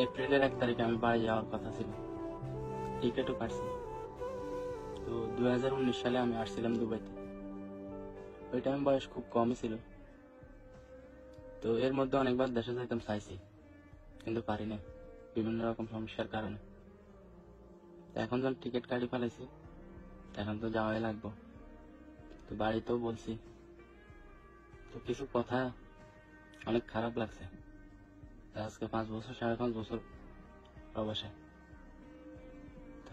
এপ্রিলের 1 তারিখে আমি বাড়ি যাওয়ার কথা ছিল, টিকিটও কাটছি। তো 2019 সালে আমি আসছিলাম দুবাইতে। ওই টাইম বয়স খুব কমই ছিল। তো এর মধ্যে অনেকবার দেশে যাইতাম চাইছি, কিন্তু পারি না বিভিন্ন রকম সমস্যার কারণে। এখন যখন টিকিট কাটি ফেলাইছি, এখন তো যাওয়াই লাগবো। তো বাড়িতেও বলছি, তো কিছু কথা অনেক খারাপ লাগছে। আজকে 5 বছর 5.5 বছর প্রবাসে।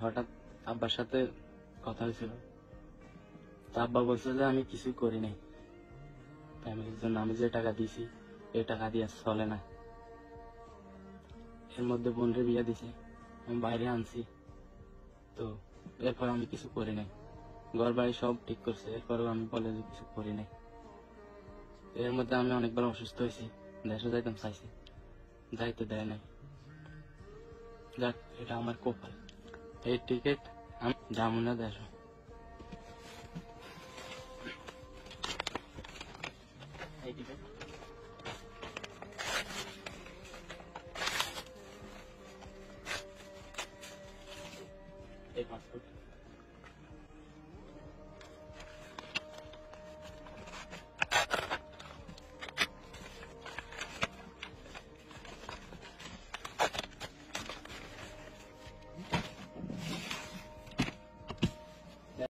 হঠাৎ আব্বার সাথে কথা হয়েছিল। তো আব্বা বলছে যে আমি কিছুই করি নাই, ফ্যামিলির জন্য আমি যে টাকা দিছি এই টাকা দিয়ে চলে না। এর মধ্যে বোনরে বিয়ে দিছে, আমি বাইরে আনছি। তো এরপর আমি কিছু করি নাই, ঘর বাড়ি সব ঠিক করছে, এরপরেও আমি বলে যে কিছু করি নাই। এর মধ্যে আমি অনেকবার অসুস্থ হয়েছি, দেশে যাইতাম চাইছি, যাইতে দেয় নাই। যাক, এটা আমার কপাল। এই টিকিট আমি যাবো না দেশ। এই টিকিট